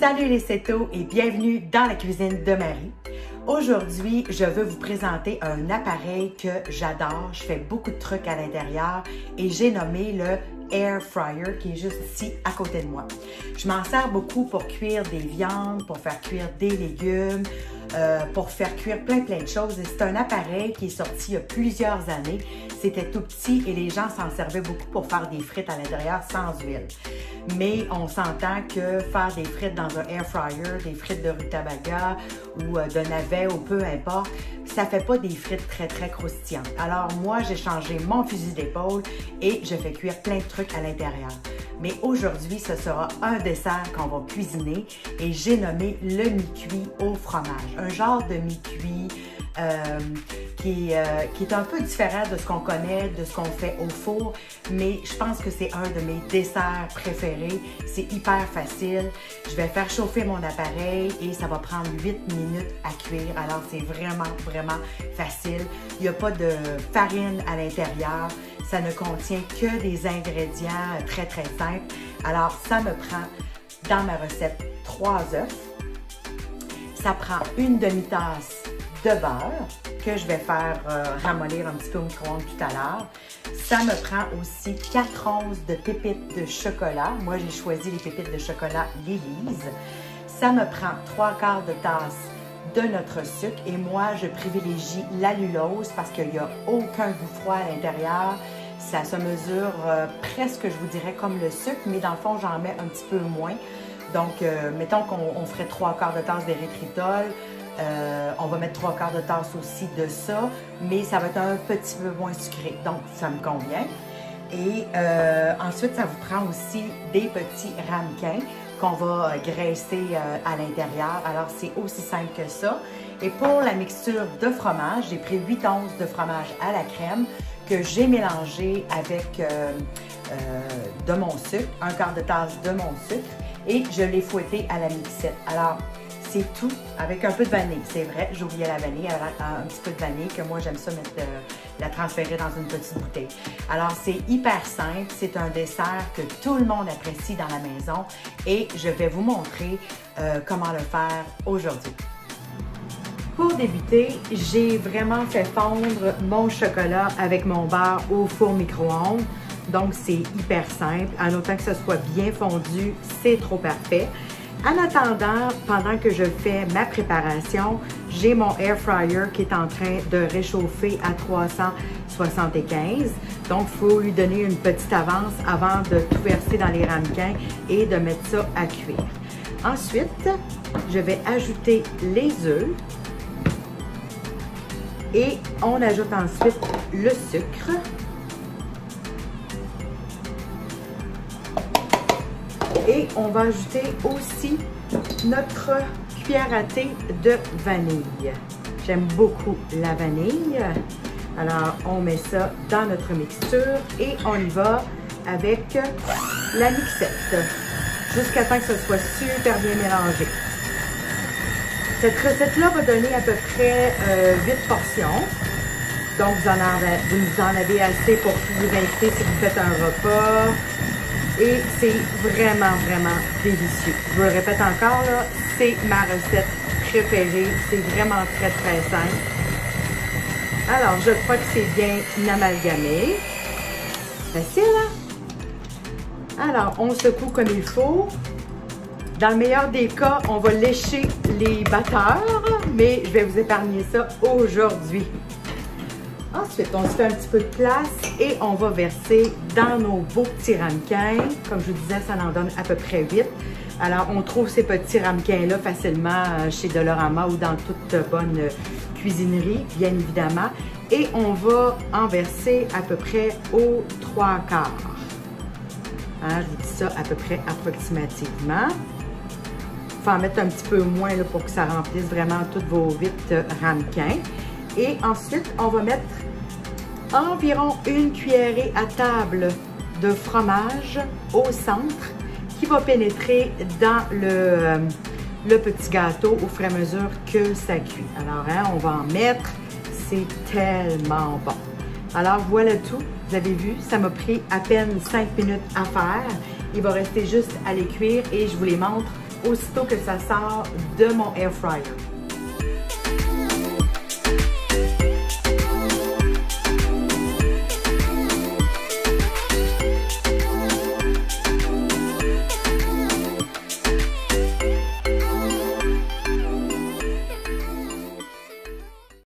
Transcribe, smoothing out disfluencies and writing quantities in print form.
Salut les Cétos et bienvenue dans la cuisine de Marie. Aujourd'hui, je veux vous présenter un appareil que j'adore. Je fais beaucoup de trucs à l'intérieur et j'ai nommé le Air Fryer qui est juste ici à côté de moi. Je m'en sers beaucoup pour cuire des viandes, pour faire cuire des légumes, pour faire cuire plein de choses. Et c'est un appareil qui est sorti il y a plusieurs années. C'était tout petit et les gens s'en servaient beaucoup pour faire des frites à l'intérieur sans huile. Mais on s'entend que faire des frites dans un air fryer, des frites de rutabaga ou de navet ou peu importe, ça fait pas des frites très croustillantes. Alors moi, j'ai changé mon fusil d'épaule et je fais cuire plein de trucs à l'intérieur. Mais aujourd'hui, ce sera un dessert qu'on va cuisiner et j'ai nommé le mi-cuit au fromage. Un genre de mi-cuit qui est un peu différent de ce qu'on connaît, de ce qu'on fait au four, mais je pense que c'est un de mes desserts préférés. C'est hyper facile. Je vais faire chauffer mon appareil et ça va prendre 8 minutes à cuire. Alors, c'est vraiment facile. Il n'y a pas de farine à l'intérieur. Ça ne contient que des ingrédients très simples. Alors, ça me prend, dans ma recette, 3 œufs. Ça prend une demi-tasse de beurre que je vais faire ramollir un petit peu au micro-ondes tout à l'heure. Ça me prend aussi 4 onces de pépites de chocolat. Moi, j'ai choisi les pépites de chocolat Lily's. Ça me prend 3/4 de tasse de notre sucre et moi, je privilégie l'allulose parce qu'il n'y a aucun goût froid à l'intérieur. Ça se mesure presque, je vous dirais, comme le sucre, mais dans le fond, j'en mets un petit peu moins. Donc, mettons qu'on ferait 3/4 de tasse d'érythritol. On va mettre 3/4 de tasse aussi de ça, mais ça va être un petit peu moins sucré, donc ça me convient. Et ensuite, ça vous prend aussi des petits ramequins qu'on va graisser à l'intérieur. Alors, c'est aussi simple que ça. Et pour la mixture de fromage, j'ai pris 8 onces de fromage à la crème que j'ai mélangé avec de mon sucre, 1/4 de tasse de mon sucre, et je l'ai fouetté à la mixette. Alors, c'est tout avec un peu de vanille. C'est vrai, j'oubliais la vanille, un petit peu de vanille, que moi j'aime ça mettre, la transférer dans une petite bouteille. Alors c'est hyper simple, c'est un dessert que tout le monde apprécie dans la maison et je vais vous montrer comment le faire aujourd'hui. Pour débuter, j'ai vraiment fait fondre mon chocolat avec mon beurre au four micro-ondes. Donc c'est hyper simple, en autant que ce soit bien fondu, c'est trop parfait. En attendant, pendant que je fais ma préparation, j'ai mon air fryer qui est en train de réchauffer à 375. Donc, il faut lui donner une petite avance avant de tout verser dans les ramequins et de mettre ça à cuire. Ensuite, je vais ajouter les œufs et on ajoute ensuite le sucre. Et on va ajouter aussi notre cuillère à thé de vanille. J'aime beaucoup la vanille. Alors, on met ça dans notre mixture et on y va avec la mixette jusqu'à temps que ce soit super bien mélangé. Cette recette-là va donner à peu près 8 portions. Donc, vous en avez assez pour vous inviter si vous faites un repas. Et c'est vraiment délicieux. Je vous le répète encore, là, c'est ma recette préférée. C'est vraiment très simple. Alors, je crois que c'est bien amalgamé. Facile, hein? Alors, on secoue comme il faut. Dans le meilleur des cas, on va lécher les batteurs, mais je vais vous épargner ça aujourd'hui. Ensuite, on se fait un petit peu de place et on va verser dans nos beaux petits ramequins. Comme je vous disais, ça en donne à peu près 8. Alors, on trouve ces petits ramequins-là facilement chez Dollarama ou dans toute bonne cuisinerie, bien évidemment. Et on va en verser à peu près aux 3/4. Hein, je vous dis ça à peu près approximativement. Il faut en mettre un petit peu moins là, pour que ça remplisse vraiment tous vos 8 ramequins. Et ensuite, on va mettre environ une cuillerée à table de fromage au centre qui va pénétrer dans le petit gâteau au fur et à mesure que ça cuit. Alors, hein, on va en mettre. C'est tellement bon. Alors, voilà tout. Vous avez vu, ça m'a pris à peine 5 minutes à faire. Il va rester juste à les cuire et je vous les montre aussitôt que ça sort de mon air fryer.